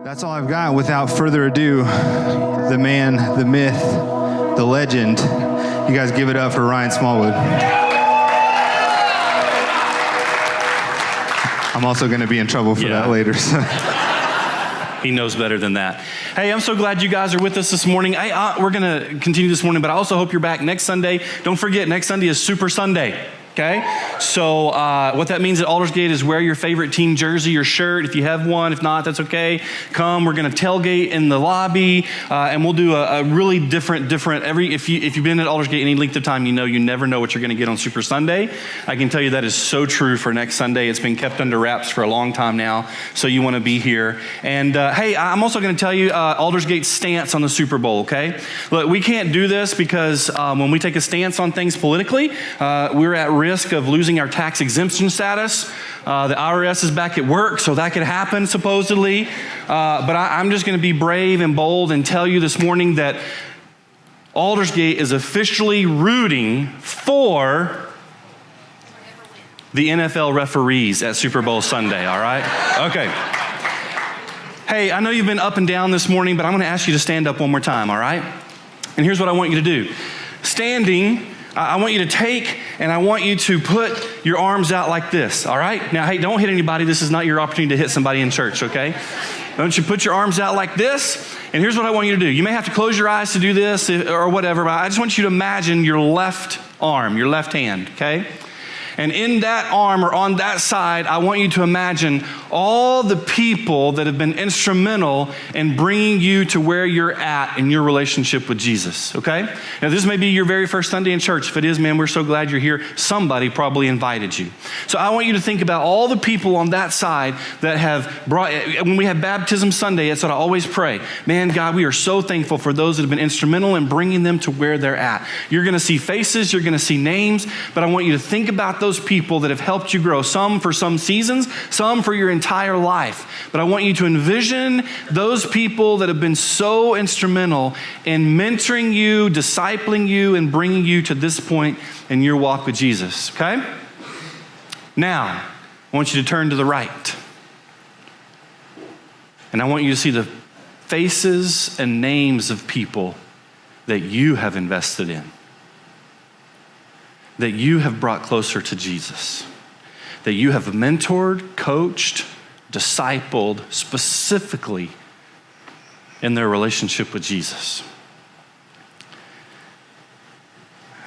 That's all I've got. Without further ado, the man, the myth, the legend. You guys give it up for Ryan Smallwood. I'm also going to be in trouble for that later. So. He knows better than that. Hey, I'm so glad you guys are with us this morning. We're going to continue this morning, but I also hope you're back next Sunday. Don't forget, next Sunday is Super Sunday. Okay, so what that means at Aldersgate is wear your favorite team jersey or shirt if you have one. If not, that's okay. Come, we're going to tailgate in the lobby, and we'll do a really different. If you've been at Aldersgate any length of time, you know you never know what you're going to get on Super Sunday. I can tell you that is so true for next Sunday. It's been kept under wraps for a long time now, so you want to be here. And hey, I'm also going to tell you Aldersgate's stance on the Super Bowl. Okay, look, we can't do this because when we take a stance on things politically, we're at risk of losing our tax exemption status. The IRS is back at work, so that could happen supposedly. But I'm just going to be brave and bold and tell you this morning that Aldersgate is officially rooting for the NFL referees at Super Bowl Sunday, all right? Okay. Hey, I know you've been up and down this morning, but I'm going to ask you to stand up one more time, all right? And here's what I want you to do. Standing, I want you to take and I want you to put your arms out like this, all right? Now, hey, don't hit anybody. This is not your opportunity to hit somebody in church, okay? I want you to put your arms out like this, and here's what I want you to do. You may have to close your eyes to do this or whatever, but I just want you to imagine your left arm, your left hand, okay? And in that arm or on that side, I want you to imagine all the people that have been instrumental in bringing you to where you're at in your relationship with Jesus, okay? Now, this may be your very first Sunday in church. If it is, man, we're so glad you're here. Somebody probably invited you. So I want you to think about all the people on that side that have brought, when we have Baptism Sunday, that's what I always pray. Man, God, we are so thankful for those that have been instrumental in bringing them to where they're at. You're going to see faces, you're going to see names, but I want you to think about those people that have helped you grow, some for some seasons, some for your entire life. But I want you to envision those people that have been so instrumental in mentoring you, discipling you, and bringing you to this point in your walk with Jesus, okay? Now, I want you to turn to the right. And I want you to see the faces and names of people that you have invested in, that you have brought closer to Jesus, that you have mentored, coached, discipled specifically in their relationship with Jesus.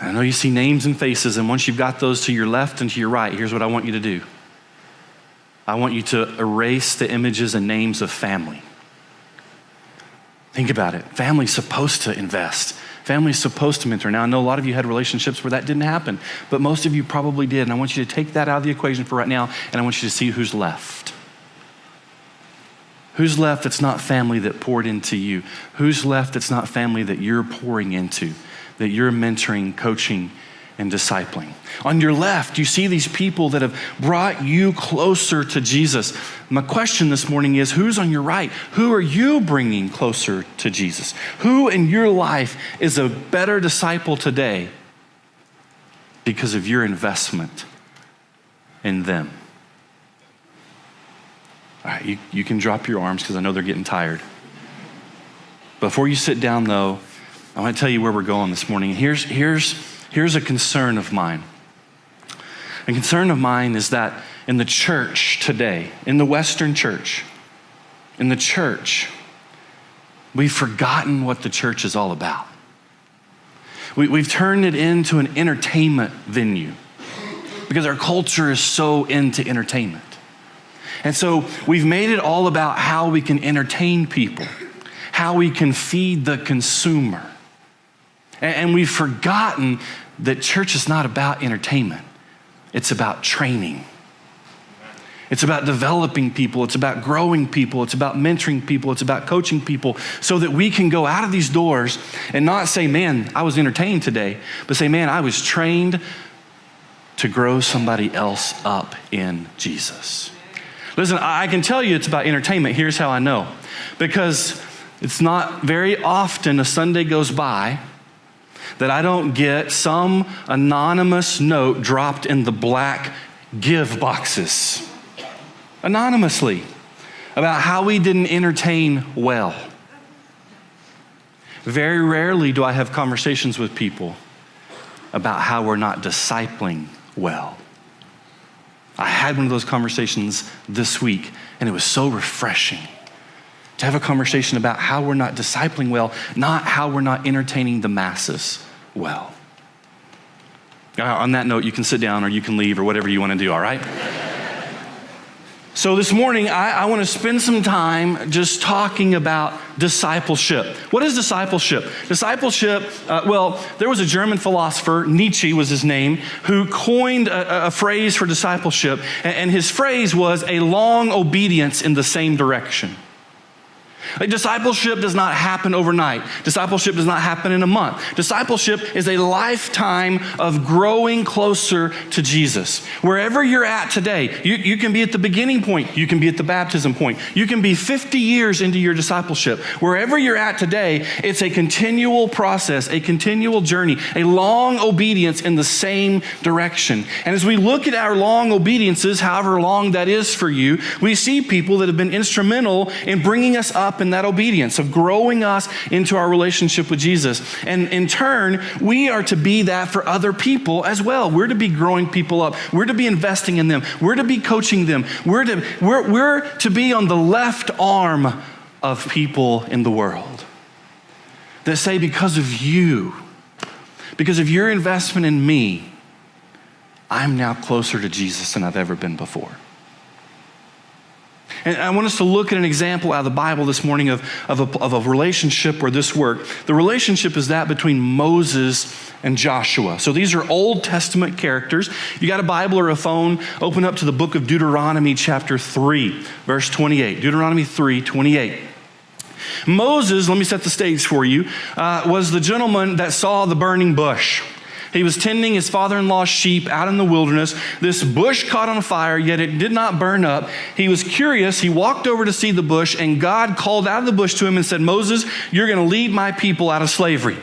I know you see names and faces, and once you've got those to your left and to your right, here's what I want you to do. I want you to erase the images and names of family. Think about it. Family's supposed to invest. Family's supposed to mentor. Now, I know a lot of you had relationships where that didn't happen, but most of you probably did, and I want you to take that out of the equation for right now, and I want you to see who's left. Who's left that's not family that poured into you? Who's left that's not family that you're pouring into, that you're mentoring, coaching, and discipling? On your left, you see these people that have brought you closer to Jesus. My question this morning is, who's on your right? Who are you bringing closer to Jesus? Who in your life is a better disciple today because of your investment in them? All right, you can drop your arms because I know they're getting tired. Before you sit down, though, I want to tell you where we're going this morning. Here's a concern of mine. A concern of mine is that in the church today, in the Western church, in the church, we've forgotten what the church is all about. We've turned it into an entertainment venue because our culture is so into entertainment. And so we've made it all about how we can entertain people, how we can feed the consumer. And we've forgotten that church is not about entertainment. It's about training. It's about developing people. It's about growing people. It's about mentoring people. It's about coaching people so that we can go out of these doors and not say, man, I was entertained today, but say, man, I was trained to grow somebody else up in Jesus. Listen, I can tell you it's about entertainment. Here's how I know. Because it's not very often a Sunday goes by that I don't get some anonymous note dropped in the black give boxes. Anonymously. about how we didn't entertain well. Very rarely do I have conversations with people about how we're not discipling well. I had one of those conversations this week, and it was so refreshing to have a conversation about how we're not discipling well, not how we're not entertaining the masses well. On that note, you can sit down or you can leave or whatever you want to do, all right? So this morning, I want to spend some time just talking about discipleship. What is discipleship? Discipleship, there was a German philosopher, Nietzsche was his name, who coined a phrase for discipleship, and his phrase was a long obedience in the same direction. Discipleship does not happen overnight. Discipleship does not happen in a month. Discipleship is a lifetime of growing closer to Jesus. Wherever you're at today, you can be at the beginning point. You can be at the baptism point. You can be 50 years into your discipleship. Wherever you're at today, it's a continual process, a continual journey, a long obedience in the same direction. And as we look at our long obediences, however long that is for you, we see people that have been instrumental in bringing us up in that obedience, of growing us into our relationship with Jesus. And in turn, we are to be that for other people as well. We're to be growing people up. We're to be investing in them. We're to be coaching them. We're to be on the left arm of people in the world that say, because of you, because of your investment in me, I'm now closer to Jesus than I've ever been before. And I want us to look at an example out of the Bible this morning of a relationship where this worked. The relationship is that between Moses and Joshua. So these are Old Testament characters. You got a Bible or a phone, open up to the book of Deuteronomy chapter 3, verse 28. Deuteronomy 3, 28. Moses, let me set the stage for you, was the gentleman that saw the burning bush. He was tending his father-in-law's sheep out in the wilderness. This bush caught on fire, yet it did not burn up. He was curious. He walked over to see the bush, and God called out of the bush to him and said, Moses, you're going to lead my people out of slavery.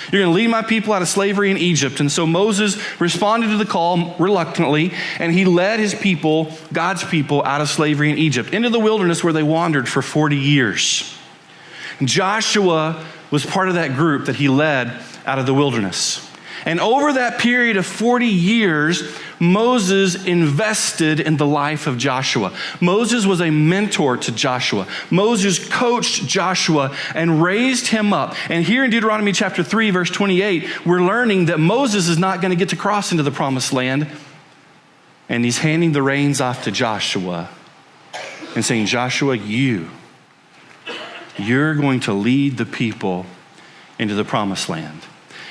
You're going to lead my people out of slavery in Egypt. And so Moses responded to the call reluctantly, and he led his people, God's people, out of slavery in Egypt, into the wilderness where they wandered for 40 years. Joshua was part of that group that he led out of the wilderness. And over that period of 40 years, Moses invested in the life of Joshua. Moses was a mentor to Joshua. Moses coached Joshua and raised him up. And here in Deuteronomy chapter 3, verse 28, we're learning that Moses is not going to get to cross into the promised land. And he's handing the reins off to Joshua and saying, Joshua, you're going to lead the people into the promised land.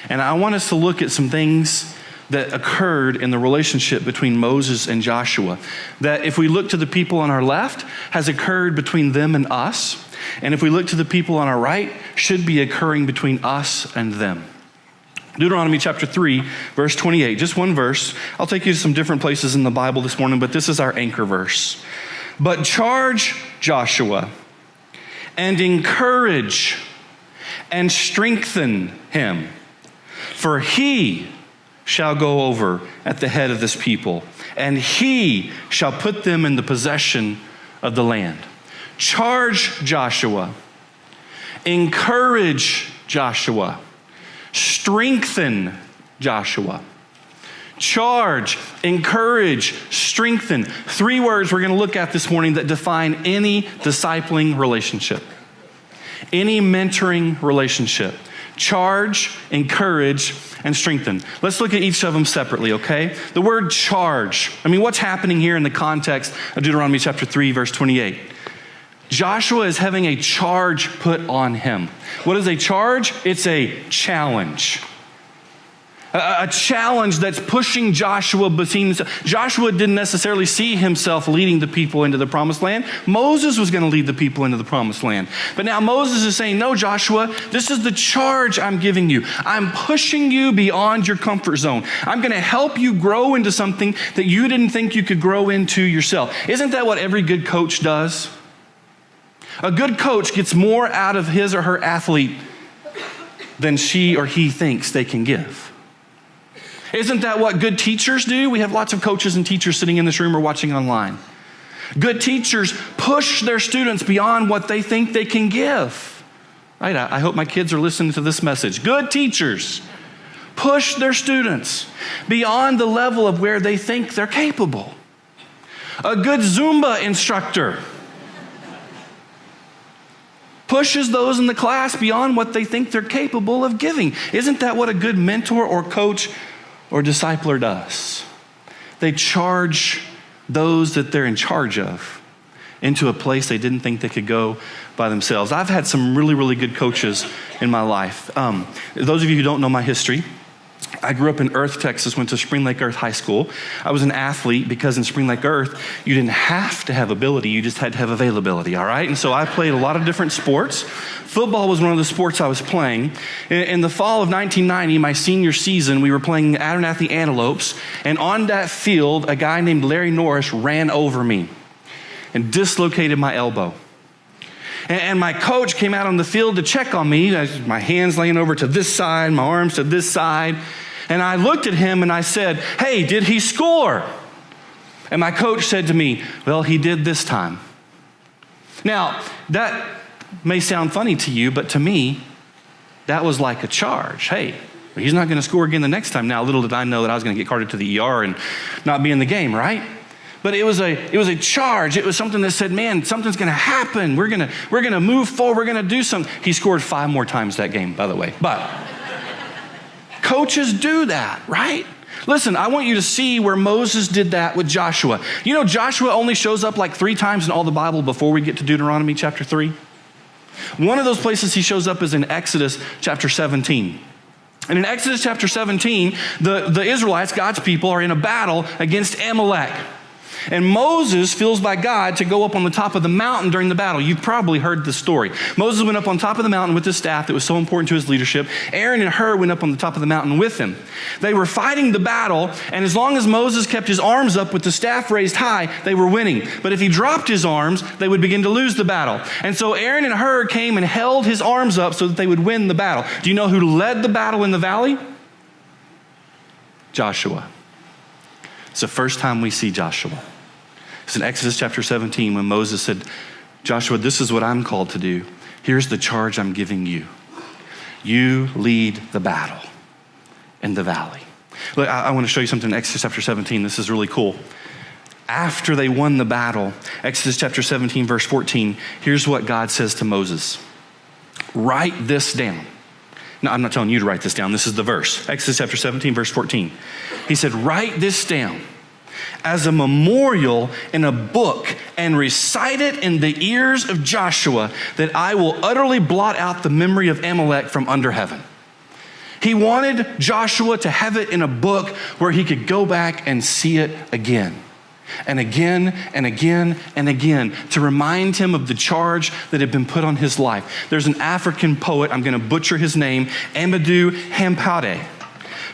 And I want us to look at some things that occurred in the relationship between Moses and Joshua, that if we look to the people on our left, has occurred between them and us. And if we look to the people on our right, should be occurring between us and them. Deuteronomy chapter 3, verse 28, just one verse. I'll take you to some different places in the Bible this morning, but this is our anchor verse. But charge Joshua and encourage and strengthen him, for he shall go over at the head of this people, and he shall put them in the possession of the land. Charge Joshua, encourage Joshua, strengthen Joshua. Charge, encourage, strengthen. 3 words we're going to look at this morning that define any discipling relationship, any mentoring relationship. Charge, encourage, and strengthen. Let's look at each of them separately, okay? The word charge. What's happening here in the context of Deuteronomy chapter 3, verse 28? Joshua is having a charge put on him. What is a charge? It's a challenge. A challenge that's pushing Joshua. Joshua didn't necessarily see himself leading the people into the promised land. Moses was going to lead the people into the promised land. But now Moses is saying, no, Joshua, this is the charge I'm giving you. I'm pushing you beyond your comfort zone. I'm going to help you grow into something that you didn't think you could grow into yourself. Isn't that what every good coach does? A good coach gets more out of his or her athlete than she or he thinks they can give. Isn't that what good teachers do? We have lots of coaches and teachers sitting in this room or watching online. Good teachers push their students beyond what they think they can give. Right? I hope my kids are listening to this message. Good teachers push their students beyond the level of where they think they're capable. A good Zumba instructor pushes those in the class beyond what they think they're capable of giving. Isn't that what a good mentor or coach or discipler does? They charge those that they're in charge of into a place they didn't think they could go by themselves. I've had some really, really good coaches in my life. Those of you who don't know my history, I grew up in Earth, Texas, went to Spring Lake Earth High School. I was an athlete because in Spring Lake Earth, you didn't have to have ability, you just had to have availability, all right? And so I played a lot of different sports. Football was one of the sports I was playing. In the fall of 1990, my senior season, we were playing Abernathy Antelopes, and on that field, a guy named Larry Norris ran over me and dislocated my elbow. And my coach came out on the field to check on me. My hands laying over to this side, my arms to this side. And I looked at him and I said, "Hey, did he score?" And my coach said to me, "Well, he did this time." Now, that may sound funny to you, but to me, that was like a charge. Hey, he's not going to score again the next time. Now, little did I know that I was going to get carted to the ER and not be in the game, right? But it was a charge. It was something that said, man, something's going to happen. We're going to move forward. We're going to do something. He scored 5 more times that game, by the way. But coaches do that, right? Listen, I want you to see where Moses did that with Joshua. You know, Joshua only shows up like 3 times in all the Bible before we get to Deuteronomy chapter 3. One of those places he shows up is in Exodus chapter 17. And in Exodus chapter 17, the Israelites, God's people, are in a battle against Amalek. And Moses feels by God to go up on the top of the mountain during the battle. You've probably heard the story. Moses went up on top of the mountain with his staff that was so important to his leadership. Aaron and Hur went up on the top of the mountain with him. They were fighting the battle, and as long as Moses kept his arms up with the staff raised high, they were winning. But if he dropped his arms, they would begin to lose the battle. And so Aaron and Hur came and held his arms up so that they would win the battle. Do you know who led the battle in the valley? Joshua. It's the first time we see Joshua. It's in Exodus chapter 17 when Moses said, "Joshua, this is what I'm called to do. Here's the charge I'm giving you. You lead the battle in the valley." Look, I want to show you something in Exodus chapter 17. This is really cool. After they won the battle, Exodus chapter 17, verse 14, here's what God says to Moses. Write this down. No, I'm not telling you to write this down. This is the verse. Exodus chapter 17, verse 14. He said, "Write this down as a memorial in a book and recite it in the ears of Joshua, that I will utterly blot out the memory of Amalek from under heaven." He wanted Joshua to have it in a book where he could go back and see it again and again and again and again to remind him of the charge that had been put on his life. There's an African poet, I'm going to butcher his name, Amadou Hampade,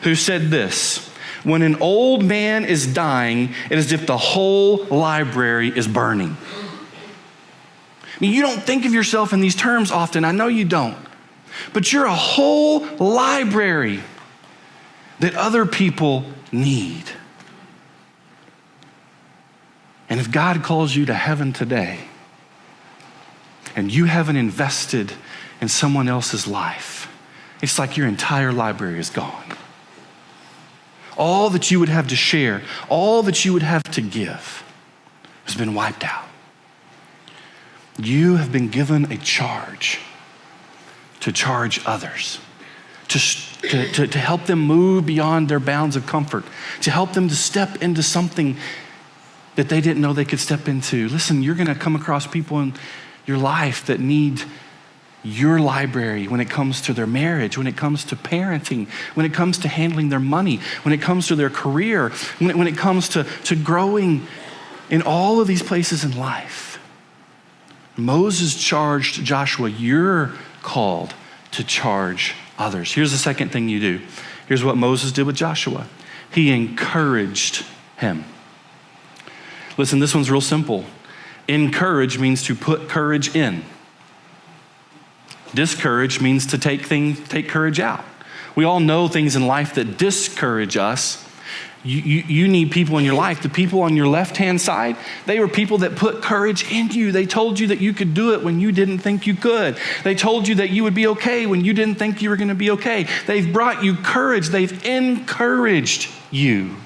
who said this: "When an old man is dying, it is as if the whole library is burning." I mean, you don't think of yourself in these terms often. I know you don't. But you're a whole library that other people need. And if God calls you to heaven today and you haven't invested in someone else's life, it's like your entire library is gone. All that you would have to share, all that you would have to give has been wiped out. You have been given a charge to charge others, to help them move beyond their bounds of comfort, to help them to step into something that they didn't know they could step into. Listen, you're going to come across people in your life that need your library when it comes to their marriage, when it comes to parenting, when it comes to handling their money, when it comes to their career, when it comes to growing in all of these places in life. Moses charged Joshua, you're called to charge others. Here's the second thing you do. Here's what Moses did with Joshua. He encouraged him. Listen, this one's real simple. Encourage means to put courage in. Discourage means to take courage out. We all know things in life that discourage us, You need people in your life. The people on your left-hand side, they were people that put courage in you. They told you that you could do it when you didn't think you could. They told you that you would be okay when you didn't think you were going to be okay. They've brought you courage. They've encouraged you.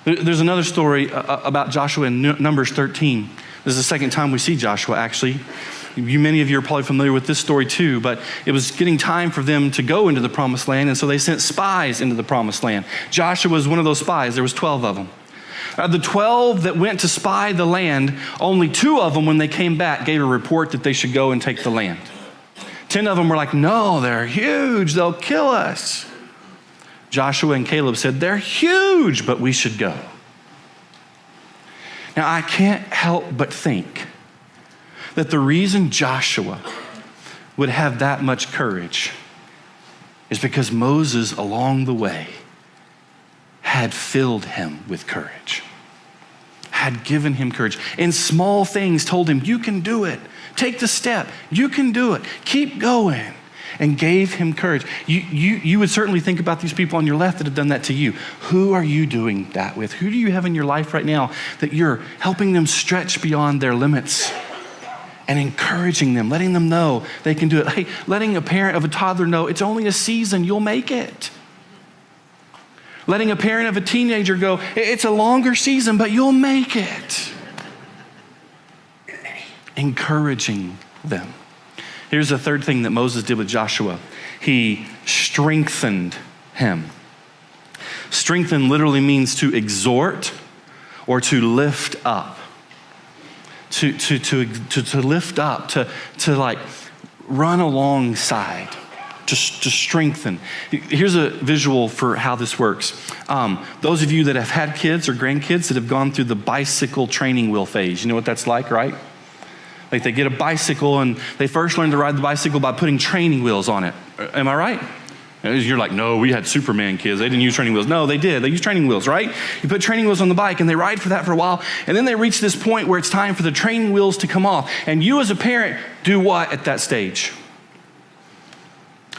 There's another story about Joshua in Numbers 13. This is the second time we see Joshua, actually. Many of you are probably familiar with this story too, but it was getting time for them to go into the promised land, and so they sent spies into the promised land. Joshua was one of those spies. There was 12 of them. The 12 that went to spy the land, only 2 of them, when they came back, gave a report that they should go and take the land. 10 of them were like, no, they're huge. They'll kill us. Joshua and Caleb said, they're huge, but we should go. Now, I can't help but think that the reason Joshua would have that much courage is because Moses, along the way, had filled him with courage, had given him courage. In small things, told him, you can do it. Take the step. You can do it. Keep going. And gave him courage. You would certainly think about these people on your left that have done that to you. Who are you doing that with? Who do you have in your life right now that you're helping them stretch beyond their limits and encouraging them, letting them know they can do it? Hey, letting a parent of a toddler know it's only a season, you'll make it. Letting a parent of a teenager go, it's a longer season, but you'll make it. Encouraging them. Here's the third thing that Moses did with Joshua. He strengthened him. Strengthen literally means to exhort or to lift up. To lift up, to like run alongside, to strengthen. Here's a visual for how this works. Those of you that have had kids or grandkids that have gone through the bicycle training wheel phase, you know what that's like, right? Like they get a bicycle and they first learn to ride the bicycle by putting training wheels on it. Am I right? You're like, no, we had Superman kids. They didn't use training wheels. No, they did. They used training wheels, right? You put training wheels on the bike and they ride for that for a while. And then they reach this point where it's time for the training wheels to come off. And you as a parent do what at that stage?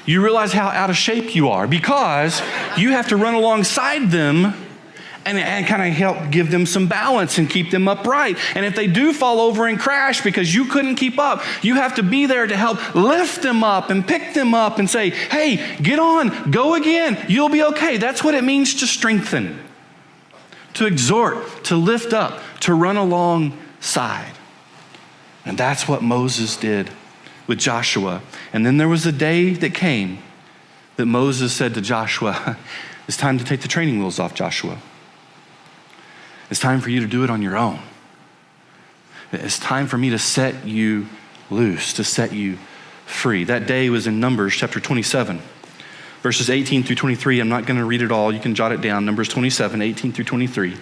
You realize how out of shape you are because you have to run alongside them and kind of help give them some balance and keep them upright. And if they do fall over and crash because you couldn't keep up, you have to be there to help lift them up and pick them up and say, hey, get on, go again, you'll be okay. That's what it means to strengthen, to exhort, to lift up, to run alongside. And that's what Moses did with Joshua. And then there was a day that came that Moses said to Joshua, it's time to take the training wheels off, Joshua. It's time for you to do it on your own. It's time for me to set you loose, to set you free. That day was in Numbers chapter 27, verses 18 through 23. I'm not going to read it all. You can jot it down. Numbers 27, 18 through 23.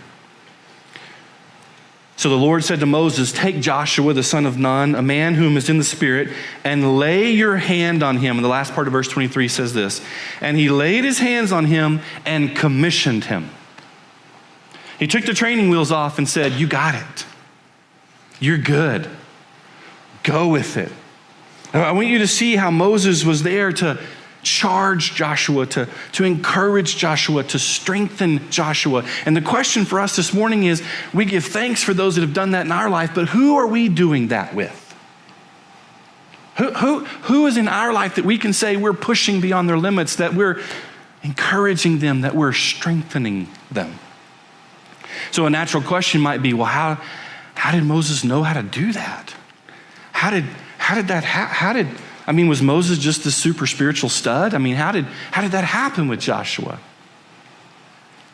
So the Lord said to Moses, take Joshua, the son of Nun, a man whom is in the Spirit, and lay your hand on him. And the last part of verse 23 says this, and he laid his hands on him and commissioned him. He took the training wheels off and said, you got it. You're good. Go with it. I want you to see how Moses was there to charge Joshua, to encourage Joshua, to strengthen Joshua. And the question for us this morning is, we give thanks for those that have done that in our life, but who are we doing that with? Who is in our life that we can say we're pushing beyond their limits, that we're encouraging them, that we're strengthening them? So a natural question might be, well, how did Moses know how to do that? Was Moses just this super spiritual stud? How did that happen with Joshua?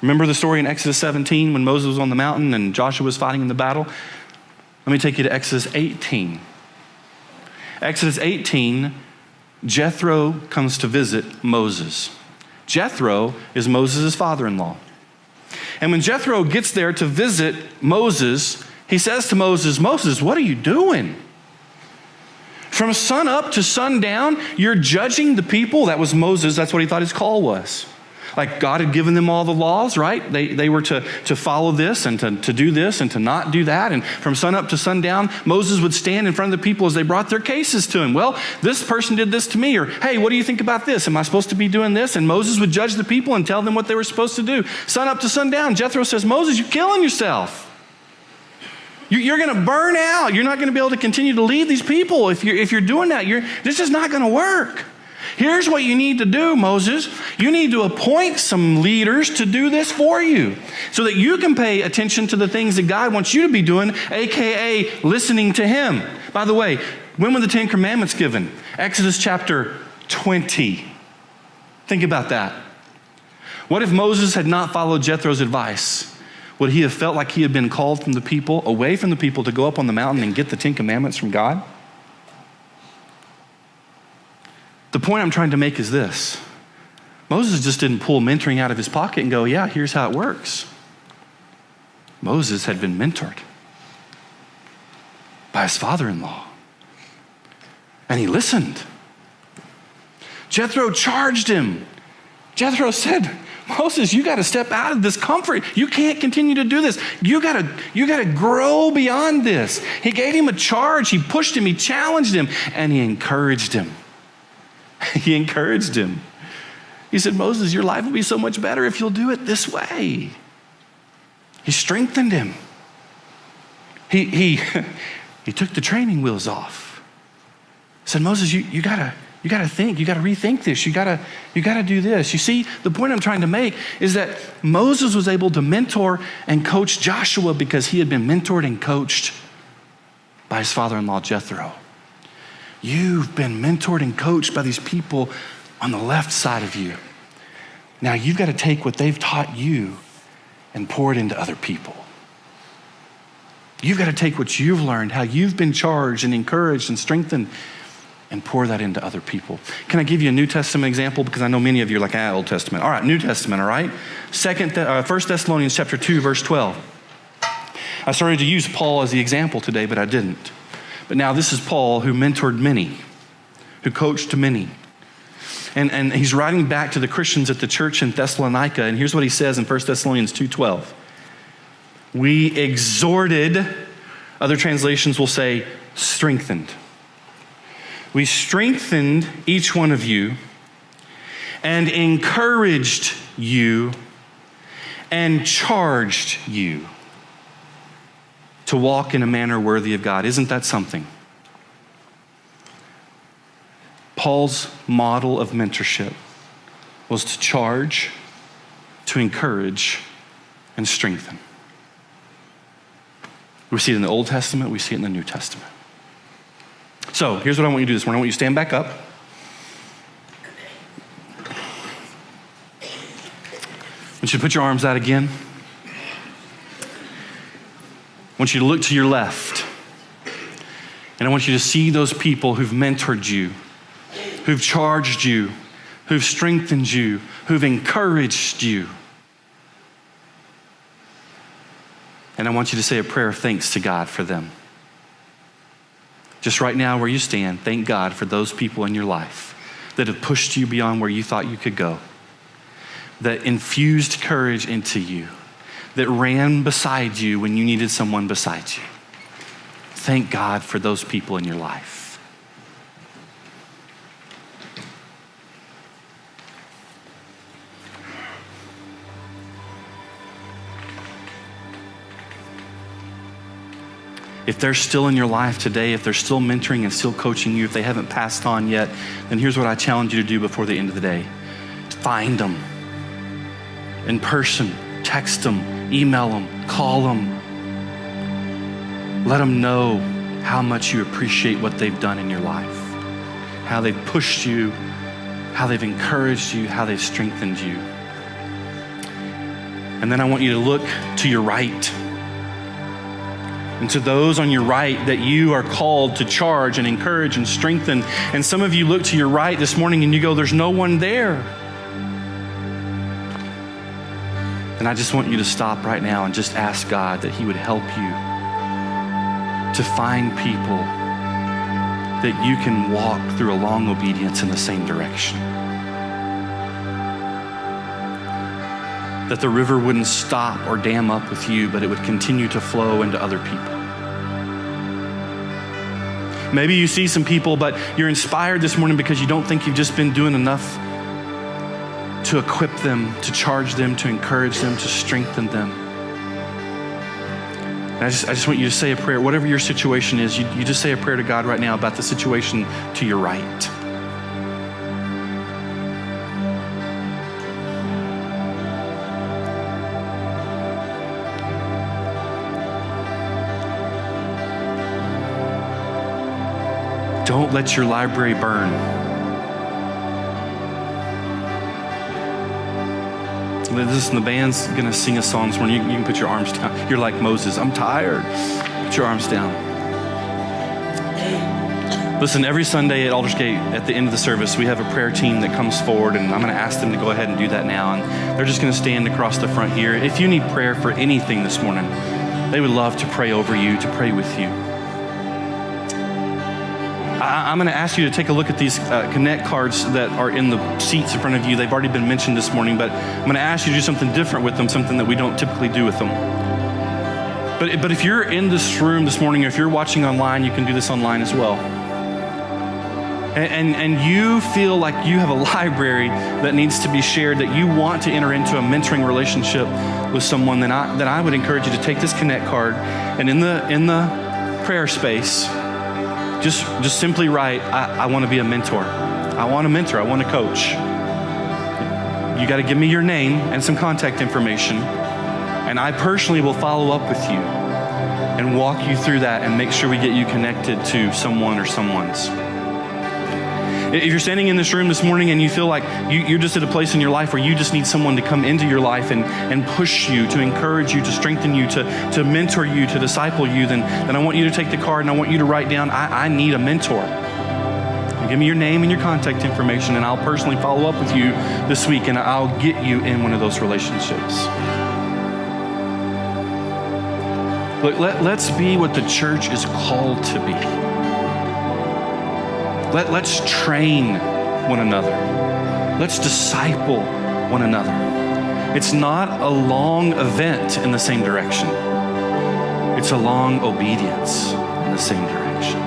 Remember the story in Exodus 17 when Moses was on the mountain and Joshua was fighting in the battle? Let me take you to Exodus 18. Exodus 18, Jethro comes to visit Moses. Jethro is Moses' father-in-law. And when Jethro gets there to visit Moses, he says to Moses, Moses, what are you doing? From sun up to sundown, you're judging the people. That was Moses. That's what he thought his call was. Like God had given them all the laws, right? They were to follow this and to do this and to not do that. And from sun up to sundown, Moses would stand in front of the people as they brought their cases to him. Well, this person did this to me, or hey, what do you think about this? Am I supposed to be doing this? And Moses would judge the people and tell them what they were supposed to do. Sun up to sundown, Jethro says, Moses, you're killing yourself. You're going to burn out. You're not going to be able to continue to lead these people if you're doing that. This is not going to work. Here's what you need to do, Moses. You need to appoint some leaders to do this for you so that you can pay attention to the things that God wants you to be doing, AKA listening to him. By the way, when were the 10 Commandments given? Exodus chapter 20. Think about that. What if Moses had not followed Jethro's advice? Would he have felt like he had been called from the people, away from the people, to go up on the mountain and get the 10 Commandments from God? The point I'm trying to make is this. Moses just didn't pull mentoring out of his pocket and go, yeah, here's how it works. Moses had been mentored by his father-in-law. And he listened. Jethro charged him. Jethro said, Moses, you got to step out of this comfort. You can't continue to do this. You got to grow beyond this. He gave him a charge. He pushed him. He challenged him. And he encouraged him. He encouraged him. He said, Moses, your life will be so much better if you'll do it this way. He strengthened him. He took the training wheels off. He said, Moses, you gotta think, you gotta rethink this, you gotta do this. You see, the point I'm trying to make is that Moses was able to mentor and coach Joshua because he had been mentored and coached by his father-in-law Jethro. You've been mentored and coached by these people on the left side of you. Now you've got to take what they've taught you and pour it into other people. You've got to take what you've learned, how you've been charged and encouraged and strengthened, and pour that into other people. Can I give you a New Testament example? Because I know many of you are like, Old Testament. All right, New Testament, all right? 1 Thessalonians chapter 2, verse 12. I started to use Paul as the example today, but I didn't. But now this is Paul who mentored many, who coached many. And he's writing back to the Christians at the church in Thessalonica, and here's what he says in 1 Thessalonians 2:12. We exhorted, other translations will say strengthened. We strengthened each one of you and encouraged you and charged you to walk in a manner worthy of God. Isn't that something? Paul's model of mentorship was to charge, to encourage, and strengthen. We see it in the Old Testament, we see it in the New Testament. So here's what I want you to do this morning. I want you to stand back up. I want you to put your arms out again. I want you to look to your left. And I want you to see those people who've mentored you, who've charged you, who've strengthened you, who've encouraged you. And I want you to say a prayer of thanks to God for them. Just right now where you stand, thank God for those people in your life that have pushed you beyond where you thought you could go, that infused courage into you, that ran beside you when you needed someone beside you. Thank God for those people in your life. If they're still in your life today, if they're still mentoring and still coaching you, if they haven't passed on yet, then here's what I challenge you to do before the end of the day. Find them in person, text them, email them, call them. Let them know how much you appreciate what they've done in your life, how they've pushed you, how they've encouraged you, how they've strengthened you. And then I want you to look to your right. And to those on your right that you are called to charge and encourage and strengthen. And some of you look to your right this morning and you go, there's no one there. And I just want you to stop right now and just ask God that he would help you to find people that you can walk through a long obedience in the same direction. that the river wouldn't stop or dam up with you, but it would continue to flow into other people. Maybe you see some people, but you're inspired this morning because you don't think you've just been doing enough to equip them, to charge them, to encourage them, to strengthen them. And I just want you to say a prayer. Whatever your situation is, you just say a prayer to God right now about the situation to your right. Don't let your library burn. Listen, the band's gonna sing a song this morning. You can put your arms down. You're like Moses, I'm tired. Put your arms down. Listen, every Sunday at Aldersgate, at the end of the service, we have a prayer team that comes forward, and I'm gonna ask them to go ahead and do that now. And they're just gonna stand across the front here. If you need prayer for anything this morning, they would love to pray over you, to pray with you. I'm going to ask you to take a look at these Connect cards that are in the seats in front of you. They've already been mentioned this morning, but I'm going to ask you to do something different with them, something that we don't typically do with them. But if you're in this room this morning, or if you're watching online, you can do this online as well. And you feel like you have a library that needs to be shared, that you want to enter into a mentoring relationship with someone, then I would encourage you to take this Connect card, and in the prayer space, just simply write, I want to be a mentor. I want a mentor. I want a coach. You got to give me your name and some contact information, and I personally will follow up with you and walk you through that and make sure we get you connected to someone or someone's. If you're standing in this room this morning and you feel like you're just at a place in your life where you just need someone to come into your life and push you, to encourage you, to strengthen you, to mentor you, to disciple you, then I want you to take the card and I want you to write down, I need a mentor. And give me your name and your contact information, and I'll personally follow up with you this week, and I'll get you in one of those relationships. Look, let's be what the church is called to be. Let's train one another. Let's disciple one another. It's not a long event in the same direction. It's a long obedience in the same direction.